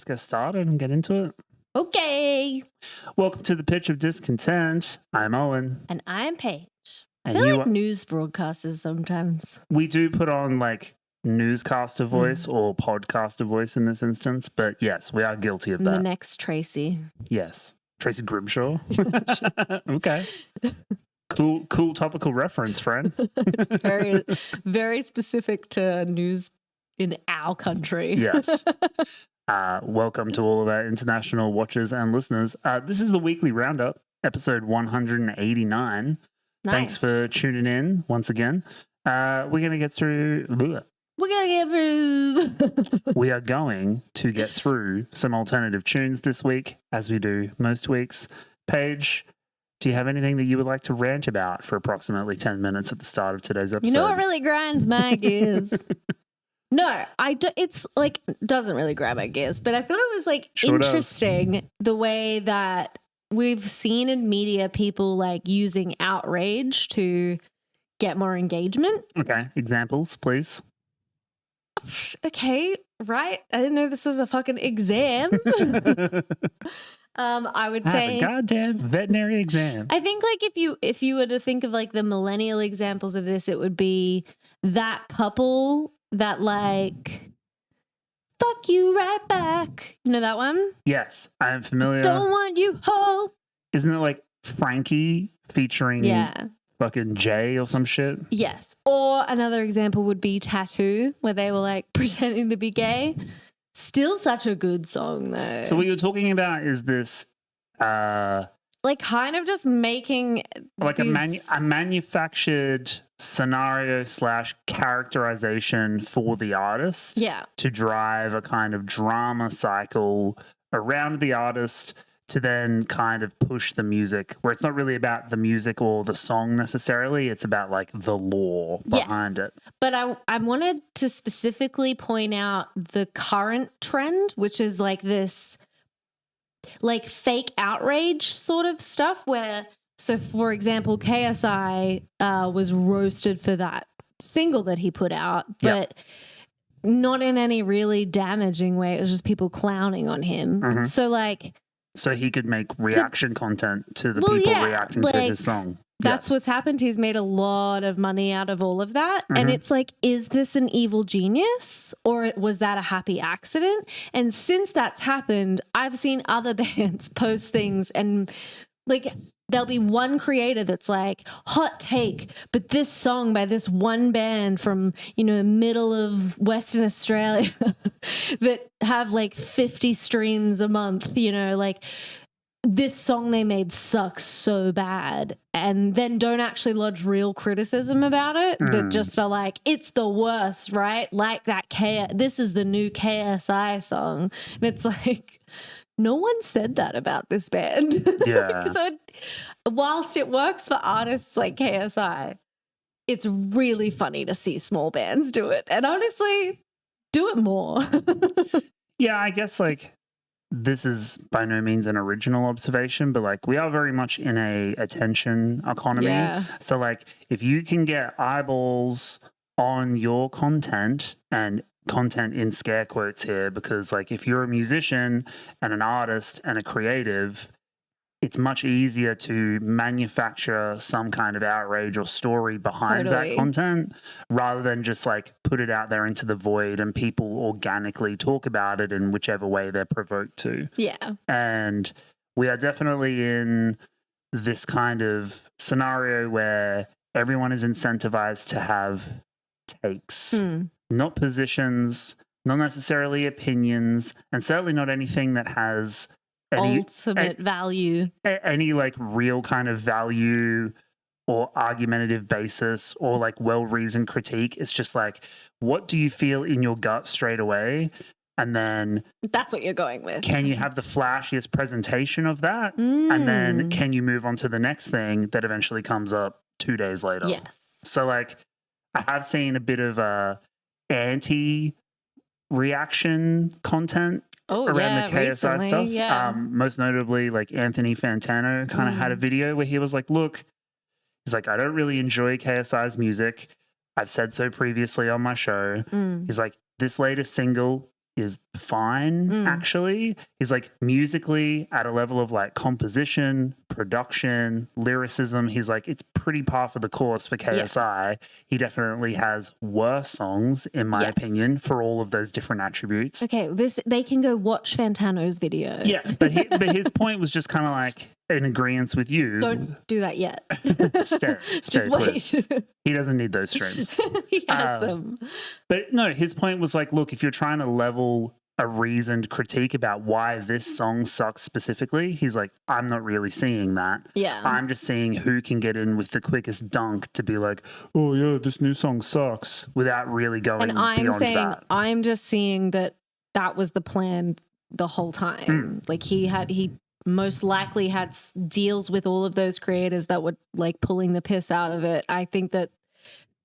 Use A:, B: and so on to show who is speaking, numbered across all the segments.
A: get started and get into it.
B: Okay.
A: Welcome to the Pitch of Discontent. I'm Owen.
B: And I'm Paige. I
A: And
B: feel
A: you
B: like
A: are-
B: news broadcasters sometimes.
A: We do put on like newscaster voice or podcaster voice in this instance, but yes, we are guilty of
B: I'm the
A: that.
B: next Tracy.
A: Yes. Tracy Grimshaw. Okay. Cool topical reference, friend.
B: It's very, very specific to news in our country.
A: Yes. Welcome to all of our international watchers and listeners. This is the weekly Roundup, episode 189.
B: Nice.
A: Thanks for tuning in once again. We're going to get through...
B: We're going to get through.
A: We are going to get through some alternative tunes this week, as we do most weeks. Paige, do you have anything that you would like to rant about for approximately 10 minutes at the start of today's episode?
B: You know what really grinds my gears? No, it's like, doesn't really grind my gears, but I thought it was like
A: Sure
B: interesting the way that we've seen in media people like using outrage to get more engagement.
A: Okay, examples, please.
B: Okay, right. I didn't know this was a fucking exam. I would say
A: a goddamn veterinary exam.
B: I think like if you were to think of like the millennial examples of this, it would be that couple that like fuck you right back. You know that one?
A: Yes, I am familiar.
B: Don't want you home.
A: Isn't it like Frankie featuring fucking Jay or some shit?
B: Yes. Or another example would be Tattoo, where they were like pretending to be gay. Still such a good song though.
A: So what you're talking about is this
B: like kind of just making
A: like
B: these...
A: a manufactured scenario / characterization for the artist to drive a kind of drama cycle around the artist to then kind of push the music, where it's not really about the music or the song necessarily, it's about like the lore behind it.
B: But I wanted to specifically point out the current trend, which is like this like fake outrage sort of stuff where, so for example, KSI was roasted for that single that he put out, but not in any really damaging way. It was just people clowning on him. So he could make reaction content to the people reacting to his song.
A: That's
B: what's happened. He's made a lot of money out of all of that. And it's like, is this an evil genius or was that a happy accident? And since that's happened, I've seen other bands post things and like there'll be one creator that's like, hot take, but this song by this one band from, you know, middle of Western Australia that have like 50 streams a month, you know, like this song they made sucks so bad, and then don't actually lodge real criticism about it, that just are like, it's the worst, right? Like that this is the new KSI song. And it's like, no one said that about this band.
A: Yeah.
B: So whilst it works for artists like KSI, it's really funny to see small bands do it. And honestly, do it more.
A: Yeah, I guess like this is by no means an original observation, but like we are very much in a attention economy.
B: Yeah.
A: So like if you can get eyeballs on your content, and content in scare quotes here, because like if you're a musician and an artist and a creative, it's much easier to manufacture some kind of outrage or story behind that content rather than just like put it out there into the void and people organically talk about it in whichever way they're provoked to.
B: Yeah.
A: And we are definitely in this kind of scenario where everyone is incentivized to have takes, not positions, not necessarily opinions, and certainly not anything that has
B: ultimate value,
A: any like real kind of value or argumentative basis or like well-reasoned critique. It's just like, what do you feel in your gut straight away? And then
B: that's what you're going with.
A: Can you have the flashiest presentation of that? And then can you move on to the next thing that eventually comes up 2 days later?
B: Yes.
A: So like I have seen a bit of anti-reaction content around the KSI stuff.
B: Yeah.
A: Most notably, like Anthony Fantano kind of had a video where he was like, look, he's like, I don't really enjoy KSI's music. I've said so previously on my show. He's like, this latest single is fine, actually. He's like musically at a level of like composition, production, lyricism. He's like, it's pretty par for the course for KSI. He definitely has worse songs, in my opinion, for all of those different attributes.
B: Okay, they can go watch Fantano's video.
A: Yeah, but his point was just kind of like in agreement with you.
B: Don't do that yet.
A: Stay,
B: just wait.
A: He doesn't need those streams.
B: He has them.
A: But no, his point was like, look, if you're trying to level a reasoned critique about why this song sucks specifically, he's like, I'm not really seeing that.
B: Yeah.
A: I'm just seeing who can get in with the quickest dunk to be like, oh yeah, this new song sucks, without really going beyond that.
B: I'm just seeing that was the plan the whole time. Like he most likely had deals with all of those creators that were like pulling the piss out of it. I think that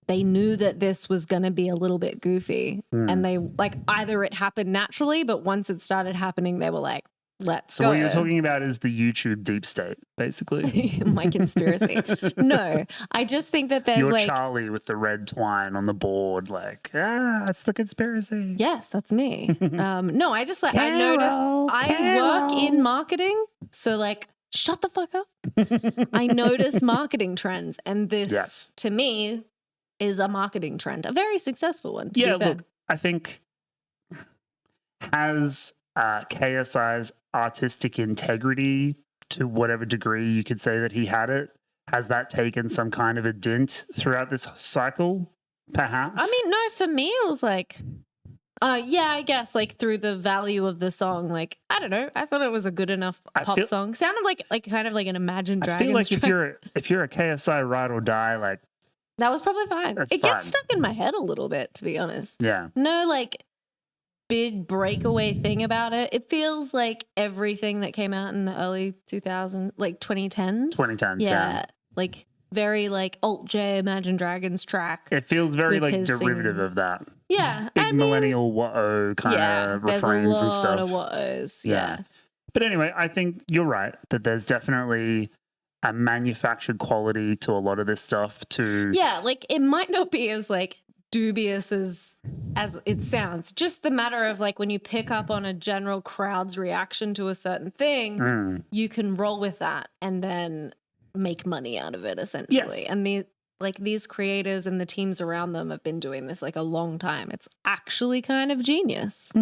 B: they knew that this was going to be a little bit goofy, and they like either it happened naturally, but once it started happening, they were like, let's go.
A: So what you're talking about is the YouTube deep state, basically.
B: My conspiracy. No, I just think that there's
A: You're
B: like
A: Charlie with the red twine on the board, like, that's the conspiracy.
B: Yes, that's me. No, I just like I noticed I work in marketing, so like shut the fuck up. I notice marketing trends, and this to me is a marketing trend, a very successful one.
A: Look, I think has KSI's artistic integrity, to whatever degree you could say that he had it, has that taken some kind of a dent throughout this cycle? Perhaps.
B: I mean, no, for me it was like, I guess like through the value of the song, like I don't know, I thought it was a good enough pop song. Sounded like kind of like an Imagine Dragons.
A: I feel like if you're a KSI ride or die, like
B: that was probably fine. It gets stuck in my head a little bit, to be honest.
A: Yeah.
B: No, like big breakaway thing about it. It feels like everything that came out in the early 2000s, like 2010s.
A: 2010s, yeah.
B: Like very like Alt J Imagine Dragons track.
A: It feels very like derivative of that.
B: Yeah.
A: Big millennial what-oh kind of refrains and stuff.
B: There's a lot of what-ohs, yeah.
A: But anyway, I think you're right that there's definitely a manufactured quality to a lot of this stuff too.
B: Yeah, like it might not be as like dubious as it sounds. Just the matter of like when you pick up on a general crowd's reaction to a certain thing, you can roll with that and then make money out of it essentially. Yes. And these creators and the teams around them have been doing this like a long time. It's actually kind of genius.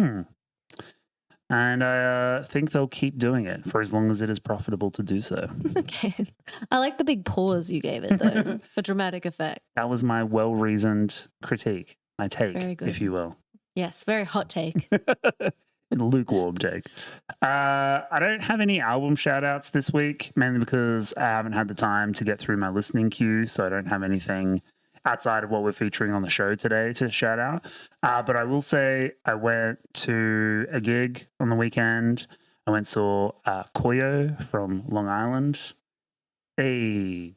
A: And I think they'll keep doing it for as long as it is profitable to do so.
B: Okay. I like the big pause you gave it, though, for dramatic effect.
A: That was my well-reasoned critique, my take, if you will.
B: Yes, very hot take.
A: Lukewarm take. I don't have any album shout-outs this week, mainly because I haven't had the time to get through my listening queue, so I don't have anything outside of what we're featuring on the show today to shout out. But I will say I went to a gig on the weekend. I went and saw Koyo from Long Island. And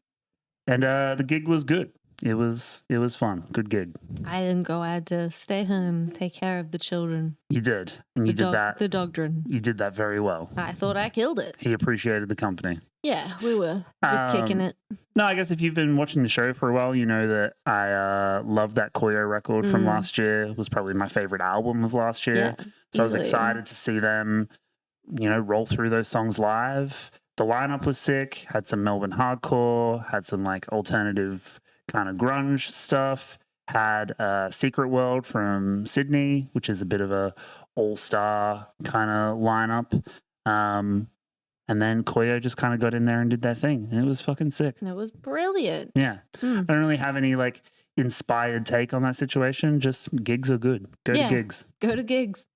A: the gig was good. It was fun. Good gig.
B: I didn't go. I had to stay home, take care of the children.
A: You did. And you did that.
B: The dogdren.
A: You did that very well.
B: I thought I killed it.
A: He appreciated the company.
B: Yeah, we were just kicking it.
A: No, I guess if you've been watching the show for a while, you know that I love that Koyo record from last year. It was probably my favorite album of last year. Yeah, so I was excited to see them, roll through those songs live. The lineup was sick, had some Melbourne hardcore, had some like alternative kind of grunge stuff, had Secret World from Sydney, which is a bit of a all-star kind of lineup. And then Koyo just kind of got in there and did their thing. And it was fucking sick.
B: It was brilliant.
A: Yeah. I don't really have any like inspired take on that situation. Just gigs are good. Go to gigs.
B: Go to gigs.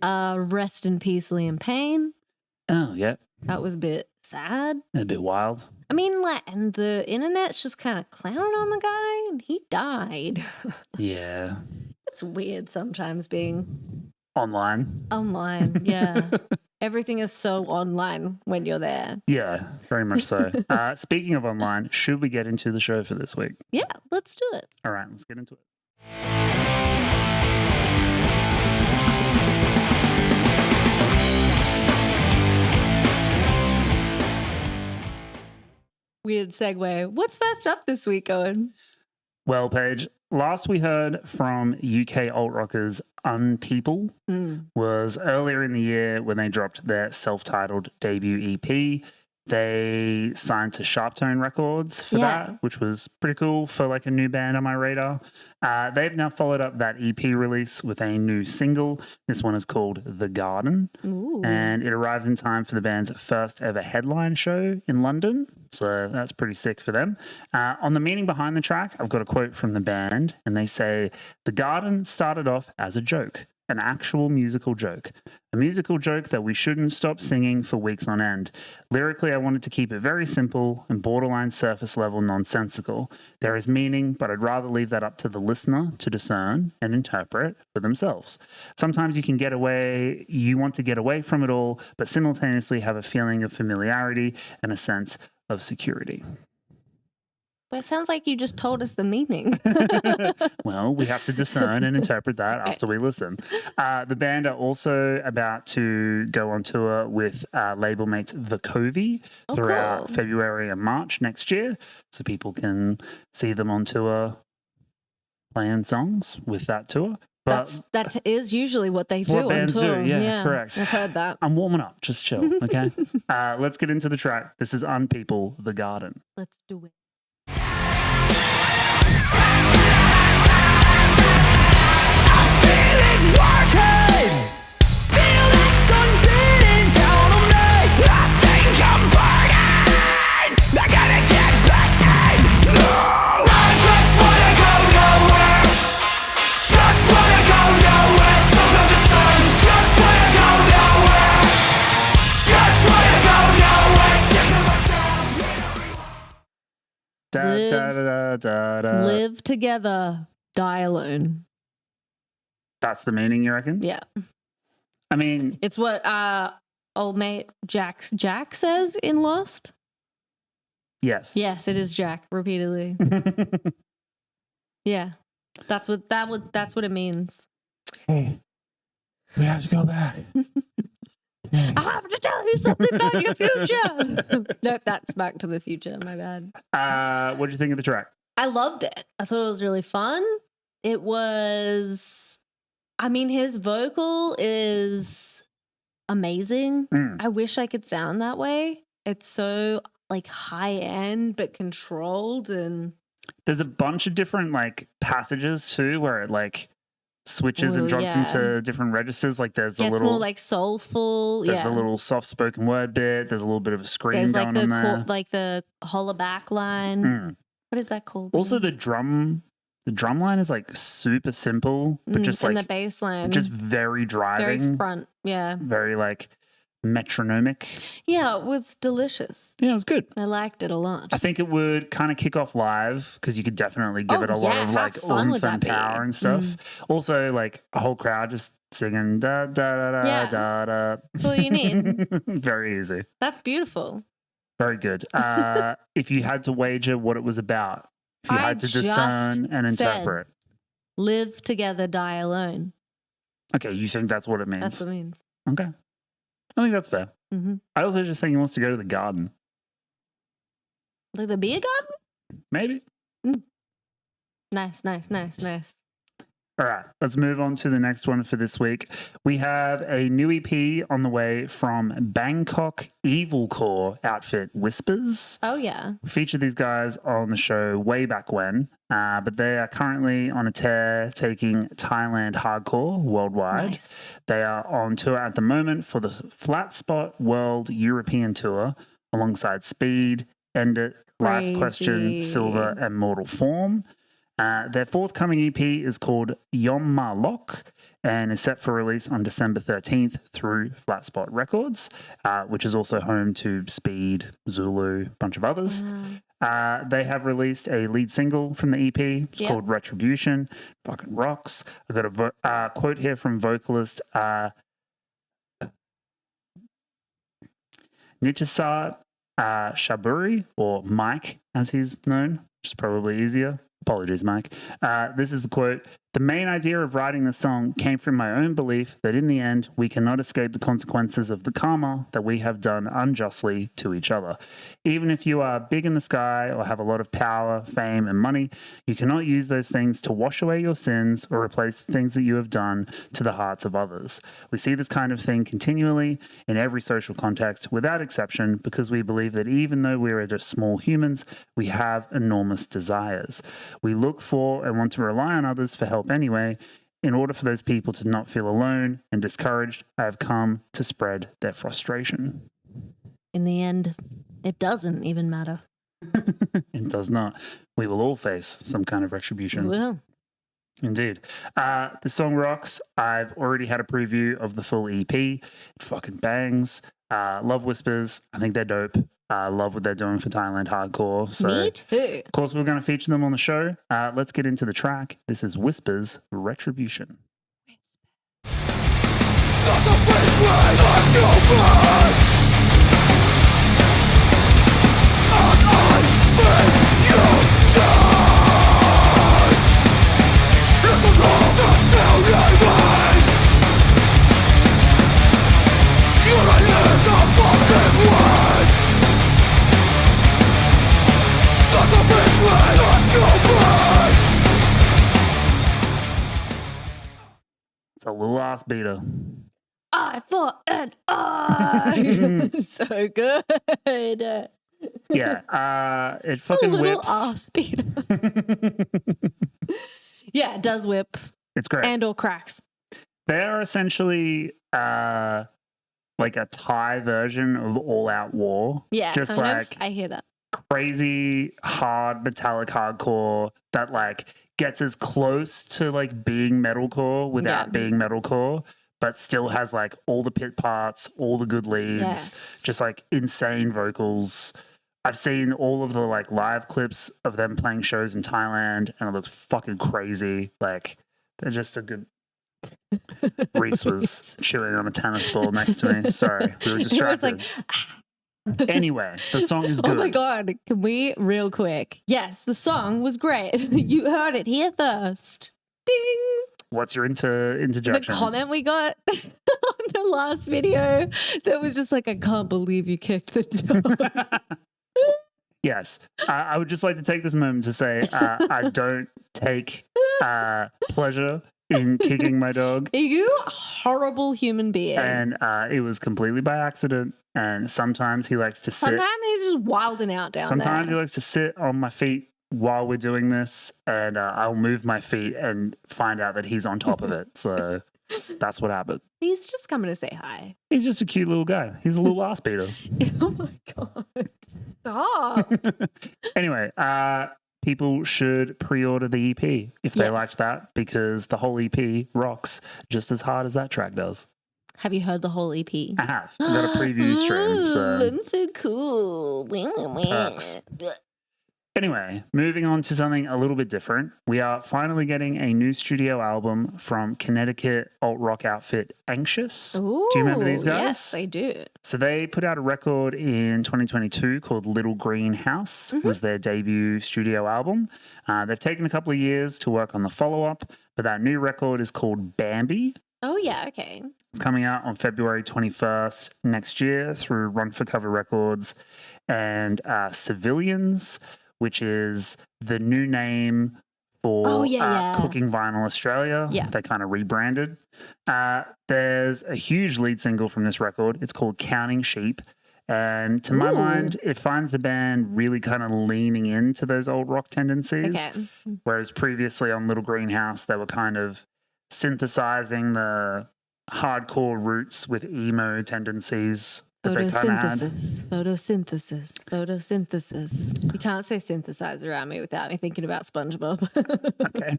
B: Rest in peace, Liam Payne.
A: Oh, yeah.
B: That was a bit sad.
A: A bit wild.
B: I mean, like, and the internet's just kind of clowning on the guy and he died.
A: Yeah.
B: It's weird sometimes being
A: online,
B: yeah. Everything is so online when you're there.
A: Yeah, very much so. Speaking of online, should we get into the show for this week?
B: Yeah, let's do it.
A: All right, let's get into it.
B: Weird segue. What's first up this week, Owen?
A: Well, Paige, last we heard from UK alt rockers Unpeople was earlier in the year when they dropped their self-titled debut EP. They signed to Sharptone Records for that, which was pretty cool for like a new band on my radar. They've now followed up that EP release with a new single. This one is called The Garden.
B: Ooh.
A: And it arrived in time for the band's first ever headline show in London. So that's pretty sick for them. On the meaning behind the track, I've got a quote from the band, and they say, "The Garden started off as a joke, an actual musical joke. A musical joke that we shouldn't stop singing for weeks on end. Lyrically, I wanted to keep it very simple and borderline surface level nonsensical. There is meaning, but I'd rather leave that up to the listener to discern and interpret for themselves. Sometimes you want to get away from it all, but simultaneously have a feeling of familiarity and a sense of security."
B: Well, it sounds like you just told us the meaning.
A: Well, we have to discern and interpret that after we listen. The band are also about to go on tour with label mates Vakovi throughout February and March next year. So people can see them on tour playing songs with that tour. But
B: that is usually what they do on tour.
A: Yeah, correct.
B: I've heard that.
A: I'm warming up. Just chill, okay? Let's get into the track. This is Unpeople, The Garden.
B: Let's do it.
C: Working, feel that sun beating down on me. I think I'm burning. I gotta get back in. No, I just wanna go nowhere. Just wanna go nowhere. South of the sun. Just wanna go nowhere. Just wanna go nowhere. Sick of myself.
B: Live together, die alone.
A: That's the meaning, you reckon?
B: Yeah.
A: I mean,
B: it's what old mate Jack says in Lost.
A: Yes.
B: Yes, it is Jack repeatedly. Yeah. That's what it means.
A: Hey, we have to go back.
B: I have to tell you something about your future. Nope, that's Back to the Future. My bad.
A: What did you think of the track?
B: I loved it. I thought it was really fun. It was... I mean, his vocal is amazing. I wish I could sound that way. It's so like high end but controlled, and
A: there's a bunch of different like passages too where it like switches and drops into different registers. Like there's a little,
B: it's more like soulful.
A: There's a little soft spoken word bit. There's a little bit of a scream going on there.
B: Like the holla back line. What is that called?
A: Also, the drum line is like super simple, but just like
B: the bass line,
A: just very driving,
B: very front,
A: very like metronomic.
B: Yeah, it was delicious.
A: Yeah, it was good.
B: I liked it a lot.
A: I think it would kind of kick off live because you could definitely give it a lot of like oomph and power and stuff. Also, like a whole crowd just singing da da da da da da.
B: That's all you need.
A: Very easy.
B: That's beautiful.
A: Very good. If you had to wager what it was about, if you had to discern and interpret.
B: Live together, die alone.
A: Okay, you think that's what it means?
B: That's what it means.
A: Okay. I think that's fair.
B: Mm-hmm.
A: I also just think he wants to go to the garden.
B: Like the beer garden?
A: Maybe.
B: Nice.
A: All right, let's move on to the next one for this week. We have a new EP on the way from Bangkok evilcore outfit Whispers.
B: Oh, yeah.
A: We featured these guys on the show way back when, but they are currently on a tear taking Thailand hardcore worldwide.
B: Nice.
A: They are on tour at the moment for the Flat Spot World European Tour alongside Speed, End It, Life's Question, Silver, and Mortal Form. Their forthcoming EP is called Yom Ma Lok and is set for release on December 13th through Flat Spot Records, which is also home to Speed, Zulu, a bunch of others. They have released a lead single from the EP. It's called Retribution. Fucking rocks. I've got a quote here from vocalist Nitisat Shaburi, or Mike as he's known, which is probably easier. Apologies, Mike. This is the quote. The main idea of writing the song came from my own belief that in the end, we cannot escape the consequences of the karma that we have done unjustly to each other. Even if you are big in the sky or have a lot of power, fame, and money, you cannot use those things to wash away your sins or replace the things that you have done to the hearts of others. We see this kind of thing continually in every social context without exception because we believe that even though we are just small humans, we have enormous desires. We look for and want to rely on others for help anyway. In order for those people to not feel alone and discouraged, I have come to spread their frustration.
B: In the end, it doesn't even matter.
A: It does not. We will all face some kind of retribution.
B: Well,
A: Indeed. The song rocks. I've already had a preview of the full EP. It fucking bangs. Love Whispers. I think they're dope. Love what they're doing for Thailand hardcore. So,
B: me too.
A: of course, we're going to feature them on the show. Let's get into the track. This is Whispers Retribution.
C: That's a face way that you burn. And I make you dance. It's the wrong that silly ways. You're a little fucking waste. That's a face way that you burn.
A: It's a little ass beater.
B: I fought an eye. So good.
A: Yeah. It
B: A
A: fucking
B: little
A: whips.
B: ass beater. Yeah, it does whip
A: It's great.
B: and or cracks.
A: They are essentially like a Thai version of All Out War.
B: Yeah,
A: Just
B: kind
A: like
B: of. I hear that.
A: crazy hard metallic hardcore that like gets as close to like being metalcore without
B: Yeah.
A: being metalcore, but still has like all the pit parts, all the good leads,
B: Yes.
A: just like insane vocals. I've seen all of the like live clips of them playing shows in Thailand and it looks fucking crazy. Like they're just a good. Reese was chewing on a tennis ball next to me. Sorry, we were
B: It was
A: distracted.
B: like,
A: Anyway, the song is good.
B: oh my God. Can we, real quick? Yes, the song was great. You heard it here first. Ding.
A: What's your
B: The
A: interjection?
B: comment we got on the last video that was just like, I can't believe you kicked the dog.
A: Yes, I would just like to take this moment to say I don't take pleasure in kicking my dog,
B: You horrible human being.
A: and it was completely by accident. And sometimes he likes to sit.
B: Sometimes he's just wilding out down
A: Sometimes he
B: there.
A: likes to sit on my feet while we're doing this, and I'll move my feet and find out that he's on top of it. So that's what happened.
B: He's just coming to say hi.
A: He's just a cute little guy. He's a little ass beater.
B: Oh my God. Stop.
A: Anyway, people should pre-order the EP if they
B: Yes.
A: liked that, because the whole EP rocks just as hard as that track does.
B: Have you heard the whole EP?
A: I have. I've got a preview stream.
B: Ooh,
A: So
B: I'm so cool.
A: Perks. anyway, moving on to something a little bit different. We are finally getting a new studio album from Connecticut alt rock outfit Anxious.
B: Ooh,
A: Do you remember these guys?
B: Yes, I do.
A: So they put out a record in 2022 called Little Green House. It was their debut studio album. They've taken a couple of years to work on the follow-up, but that new record is called Bambi.
B: Oh, yeah, okay.
A: It's coming out on February 21st next year through Run for Cover Records and Civilians, which is the new name for
B: Oh, yeah.
A: Cooking Vinyl Australia.
B: Yeah.
A: They kind of rebranded. There's a huge lead single from this record. It's called Counting Sheep. And to my
B: Ooh.
A: mind, it finds the band really kind of leaning into those old rock tendencies.
B: Okay.
A: Whereas previously on Little Greenhouse, they were kind of synthesizing the hardcore roots with emo tendencies that they kind of had.
B: Photosynthesis. You can't say synthesize around me without me thinking about SpongeBob.
A: Okay.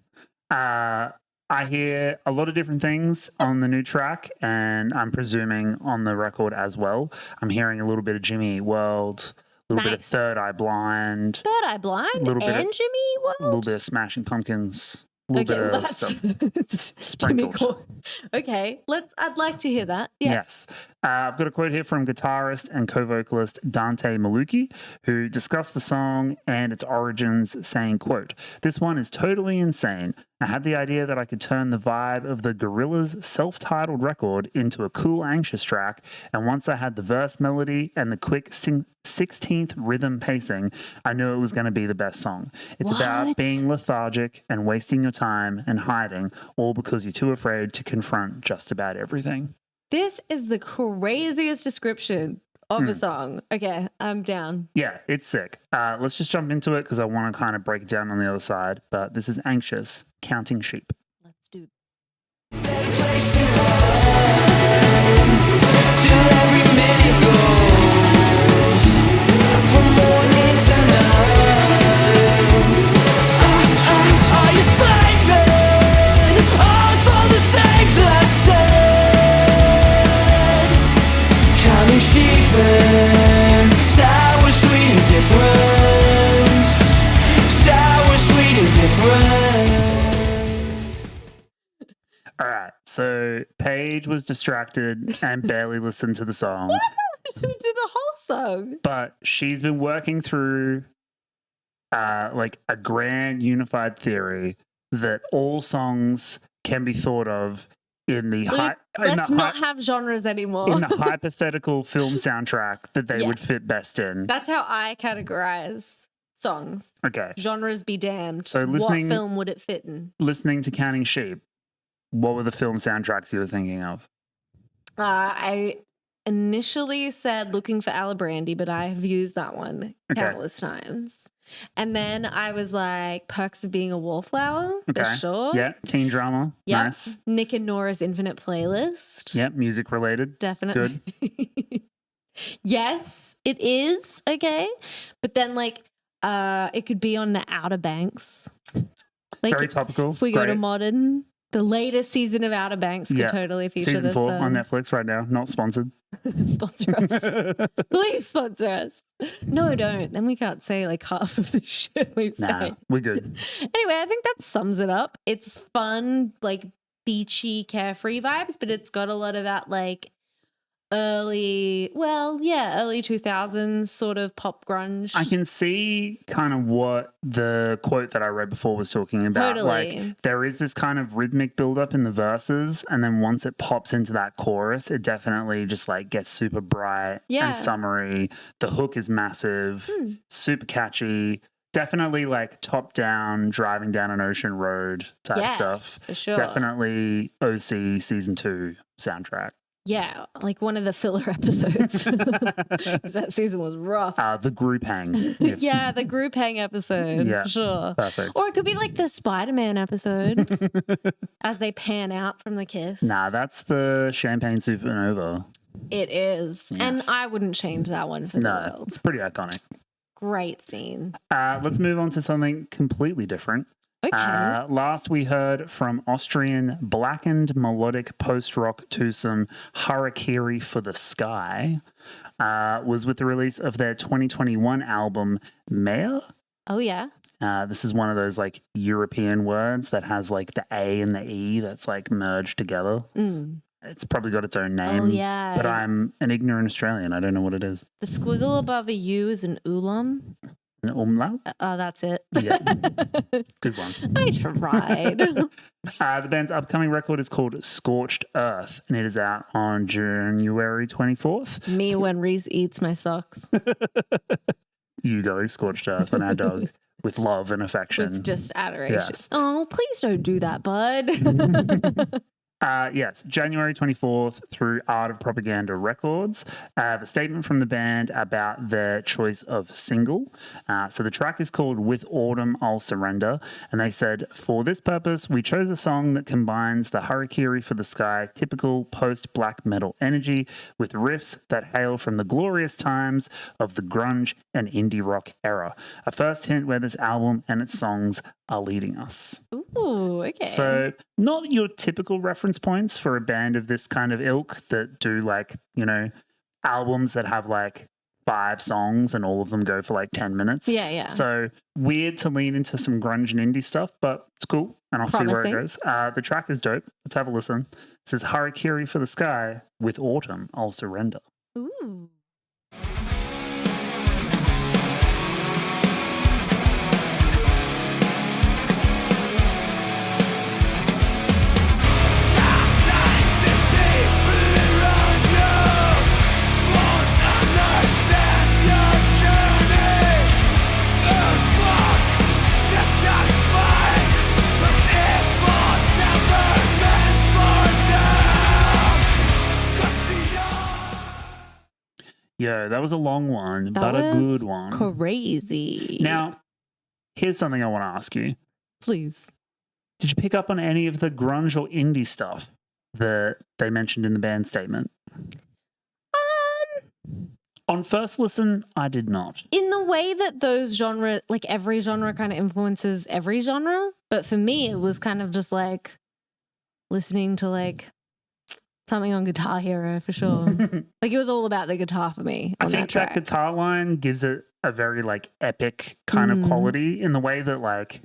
A: I hear a lot of different things on the new track, and I'm presuming on the record as well. I'm hearing a little bit of Jimmy Eat World, a little bit of
B: Nice.
A: Third Eye Blind,
B: Third Eye Blind
A: Little bit of-
B: and Jimmy World?
A: a little bit of Smashing Pumpkins, a little
B: Okay,
A: bit
B: well,
A: of stuff.
B: that's
A: sprinkled.
B: Jimmy Okay, I'd like to hear that. Yeah.
A: Yes. I've got a quote here from guitarist and co-vocalist Dante Maluki, who discussed the song and its origins, saying, quote, "This one is totally insane. I had the idea that I could turn the vibe of the Gorillaz self-titled record into a cool, anxious track, and once I had the verse melody and the quick 16th rhythm pacing, I knew it was going to be the best song. It's about
B: What?
A: being lethargic and wasting your time and hiding, all because you're too afraid to confront just about everything.
B: This is the craziest description of a song. Okay, I'm down.
A: Yeah, it's sick. Let's just jump into it because I want to kind of break it down on the other side. But this is Anxious, Counting Sheep.
B: Let's do it.
C: Place to hide till every minute goes from morning to night. Are you slaving all the things that I said? Counting sheep and sour, sweet indifference. Sour, sweet indifference.
A: All right. So Paige was distracted and barely listened to the song,
B: Listen to the whole song.
A: but she's been working through like a grand unified theory that all songs can be thought of in the
B: Luke, let's not have genres anymore.
A: in the hypothetical film soundtrack that they
B: Yeah.
A: would fit best in.
B: That's how I categorize songs.
A: Okay.
B: Genres be damned.
A: So
B: what
A: listening-
B: film would it fit in?
A: Listening to Counting Sheep, what were the film soundtracks you were thinking of?
B: I initially said Looking for Alibrandi, but I have used that one
A: Okay.
B: countless times. And then I was like, Perks of Being a Wallflower, for
A: Okay.
B: sure.
A: Yeah, teen drama.
B: Yep.
A: Nice.
B: Nick and Nora's Infinite Playlist.
A: Yep, music related.
B: Definitely. Yes, it is. Okay. But then like it could be on the Outer Banks. Like
A: Very topical.
B: if we go to
A: Great.
B: modern, the latest season of Outer Banks could
A: Yeah.
B: totally feature
A: Season
B: this
A: 4 on Netflix right now. Not sponsored.
B: sponsor us. Please sponsor us. No, don't. Then we can't say like half of the shit we say.
A: Nah, we're good.
B: Anyway, I think that sums it up. It's fun, like beachy, carefree vibes, but it's got a lot of that like early 2000s sort of pop grunge.
A: I can see kind of what the quote that I read before was talking about.
B: Totally.
A: Like there is this kind of rhythmic buildup in the verses, and then once it pops into that chorus, it definitely just like gets super bright
B: Yeah.
A: and summery. The hook is massive, super catchy. Definitely like top down, driving down an ocean road type
B: Yes,
A: stuff.
B: for sure.
A: Definitely OC season 2 soundtrack.
B: Yeah, like one of the filler episodes. 'Cause that season was rough.
A: The group hang. if-
B: Yeah, the group hang episode.
A: Yeah.
B: For sure.
A: Perfect.
B: Or it could be like the Spider-Man episode as they pan out from the kiss.
A: Nah, that's the Champagne Supernova.
B: It is. And
A: Yes.
B: I wouldn't change that one for the
A: No,
B: world.
A: it's pretty iconic.
B: Great scene.
A: Let's move on to something completely different.
B: Okay.
A: Last we heard from Austrian blackened melodic post-rock twosome Harakiri For The Sky was with the release of their 2021 album Mea.
B: Oh, yeah.
A: This is one of those like European words that has like the A and the E that's like merged together.
B: Mm.
A: It's probably got its own name.
B: Oh, yeah.
A: But I'm an ignorant Australian. I don't know what it is.
B: The squiggle above a U is an oolong.
A: An umlaut?
B: Oh, that's it.
A: Yeah. Good one.
B: I tried.
A: The band's upcoming record is called Scorched Earth, and it is out on January 24th.
B: Me when Reese eats my socks
A: You go, Scorched Earth, on our dog with love and affection.
B: with just adoration.
A: Yes.
B: Oh, please don't do that, bud.
A: Yes, January 24th through Art of Propaganda Records. I have a statement from the band about their choice of single. So the track is called With Autumn I'll Surrender. And they said, for this purpose, we chose a song that combines the Harakiri For The Sky typical post-black metal energy with riffs that hail from the glorious times of the grunge and indie rock era. A first hint where this album and its songs are leading us.
B: Ooh, okay.
A: So not your typical reference points for a band of this kind of ilk that do like, you know, albums that have like 5 songs and all of them go for like 10 minutes.
B: Yeah.
A: So weird to lean into some grunge and indie stuff, but it's cool. And I'll see where it goes. The track is dope. Let's have a listen. It says Harakiri For The Sky, With Autumn I'll Surrender.
B: Ooh.
A: Yo, that was a long one,
B: That
A: but a
B: was
A: good one.
B: crazy.
A: Now, here's something I want to ask you.
B: Please.
A: Did you pick up on any of the grunge or indie stuff that they mentioned in the band statement? On first listen, I did not.
B: In the way that those genre, like every genre kind of influences every genre. But for me, it was kind of just like listening to like something on Guitar Hero for sure. Like it was all about the guitar for me.
A: I
B: on
A: think
B: that
A: that guitar line gives it a very like epic kind of quality in the way that like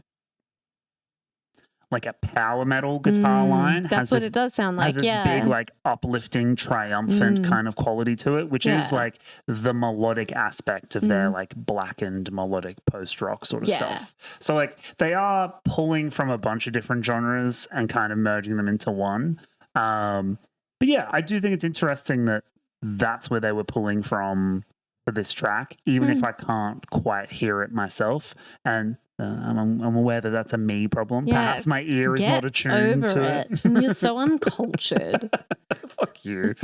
A: a power metal guitar line
B: That's
A: has
B: what
A: this,
B: it does sound like.
A: has this big like uplifting triumphant kind of quality to it, which is like the melodic aspect of their like blackened melodic post rock sort of stuff. So like they are pulling from a bunch of different genres and kind of merging them into one. But yeah, I do think it's interesting that that's where they were pulling from for this track, even if I can't quite hear it myself. And I'm aware that that's a me problem.
B: Yeah,
A: perhaps my ear is not attuned to it.
B: You're so uncultured.
A: Fuck you.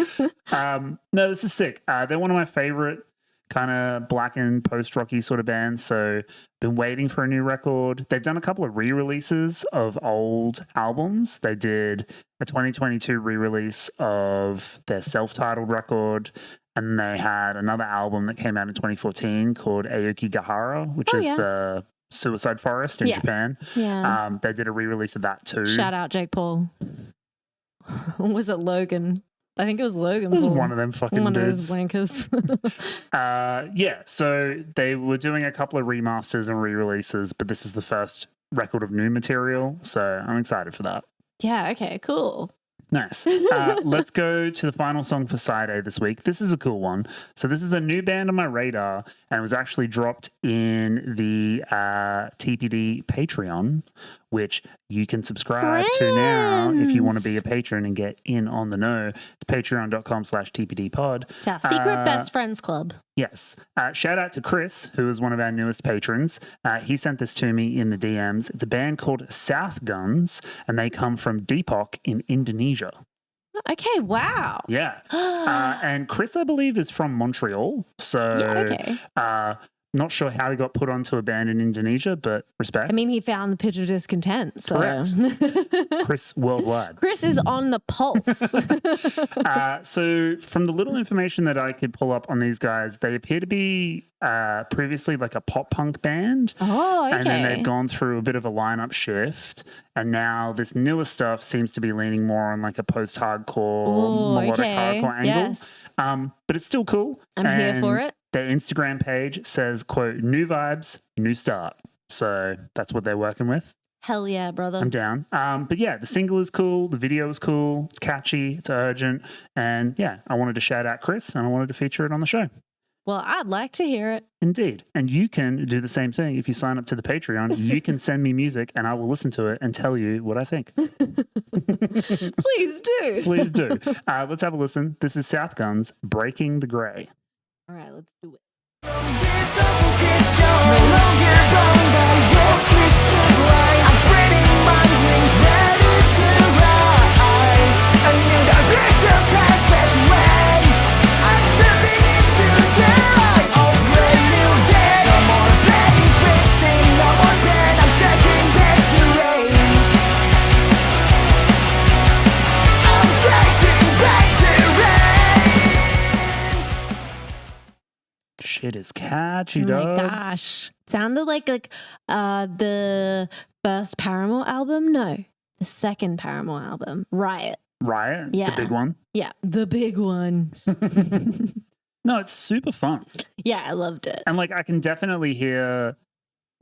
A: No, this is sick. They're one of my favorite kind of blackened post-rocky sort of bands. So been waiting for a new record. They've done a couple of re-releases of old albums. They did a 2022 re-release of their self-titled record. And they had another album that came out in 2014 called Aoki Gahara, which is the Suicide Forest in Japan.
B: Yeah.
A: They did a re-release of that too.
B: Shout out Jake Paul. Or was it Logan? I think it was Logan.
A: It was
B: Paul.
A: one of them fucking
B: one
A: dudes.
B: One of those wankers.
A: Yeah, so they were doing a couple of remasters and re-releases, but this is the first record of new material, so I'm excited for that.
B: Yeah, okay, cool.
A: Nice. Let's go to the final song for Side A this week. This is a cool one. So this is a new band on my radar, and it was actually dropped in the TPD Patreon, which you can subscribe to now if you want to be a patron and get in on the know. It's patreon.com/TPDpod.
B: It's our secret best friends club.
A: Yes. Shout out to Chris, who is one of our newest patrons. He sent this to me in the DMs. It's a band called Southguns, and they come from Depok in Indonesia.
B: Okay, wow.
A: Yeah. And Chris, I believe, is from Montreal. So not sure how he got put onto a band in Indonesia, but respect.
B: I mean, he found the pitch of Discontent. So.
A: Correct. Chris worldwide.
B: Chris is on the pulse.
A: So from the little information that I could pull up on these guys, they appear to be previously like a pop punk band.
B: Oh, okay.
A: And then they've gone through a bit of a lineup shift. And now this newer stuff seems to be leaning more on like a post-hardcore, melodic hardcore angle.
B: Yes.
A: But it's still cool.
B: I'm here for it.
A: Their Instagram page says, quote, new vibes, new start. So that's what they're working with.
B: Hell yeah, brother.
A: I'm down. But yeah, the single is cool. The video is cool. It's catchy. It's urgent. And yeah, I wanted to shout out Chris and I wanted to feature it on the show.
B: Well, I'd like to hear it.
A: Indeed. And you can do the same thing. If you sign up to the Patreon, you can send me music and I will listen to it and tell you what I think.
B: Please do.
A: Please do. Let's have a listen. This is Southguns, Breaking the Grey.
B: All right, let's do it.
A: Shit is catchy,
B: Oh
A: dog.
B: my gosh. Sounded like the first Paramore album. No, the second Paramore album. Riot.
A: Riot?
B: Yeah.
A: The big one?
B: Yeah, the big one.
A: No, it's super fun.
B: Yeah, I loved it.
A: And like I can definitely hear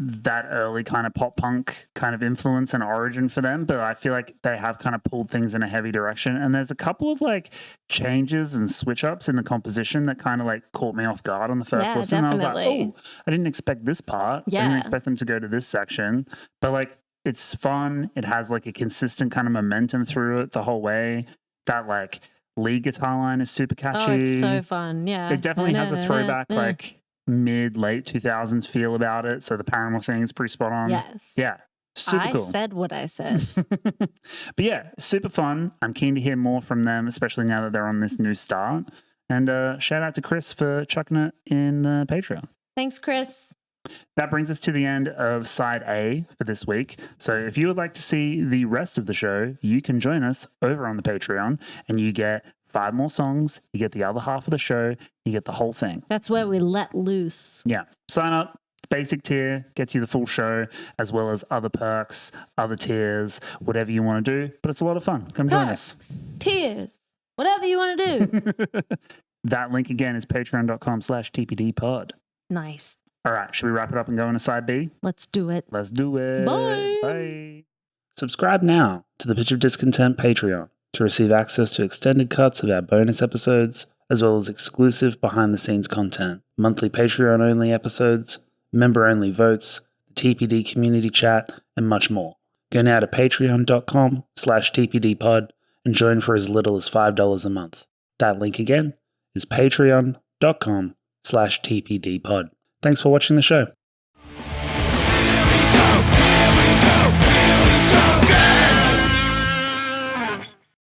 A: that early kind of pop punk kind of influence and origin for them, but I feel like they have kind of pulled things in a heavy direction. And there's a couple of like changes and switch ups in the composition that kind of like caught me off guard on the first listen.
B: Definitely.
A: I was like, oh, I didn't expect this part. I didn't expect them to go to this section. But like it's fun. It has like a consistent kind of momentum through it the whole way. That like lead guitar line is super catchy.
B: Oh, it's so fun. Yeah.
A: It definitely has a throwback like mid-late 2000s feel about it. So the Paramore thing is pretty spot on.
B: Yes.
A: Yeah. Super cool.
B: I said what I said.
A: But yeah, super fun. I'm keen to hear more from them, especially now that they're on this new start. And shout out to Chris for chucking it in the Patreon.
B: Thanks, Chris.
A: That brings us to the end of Side A for this week. So if you would like to see the rest of the show, you can join us over on the Patreon and you get 5 more songs, you get the other half of the show, you get the whole thing.
B: That's where we let loose.
A: Yeah. Sign up. Basic tier gets you the full show, as well as other perks, other tiers, whatever you want to do. But it's a lot of fun. Come join us.
B: Tears, whatever you want to do.
A: That link again is patreon.com/tpdpod.
B: Nice.
A: All right. Should we wrap it up and go into Side B?
B: Let's do it.
A: Let's do it.
B: Bye.
A: Bye. Subscribe now to the Pitch of Discontent Patreon to receive access to extended cuts of our bonus episodes, as well as exclusive behind-the-scenes content, monthly Patreon-only episodes, member-only votes, the TPD community chat, and much more. Go now to patreon.com/tpdpod and join for as little as $5 a month. That link again is patreon.com/tpdpod. Thanks for watching the show.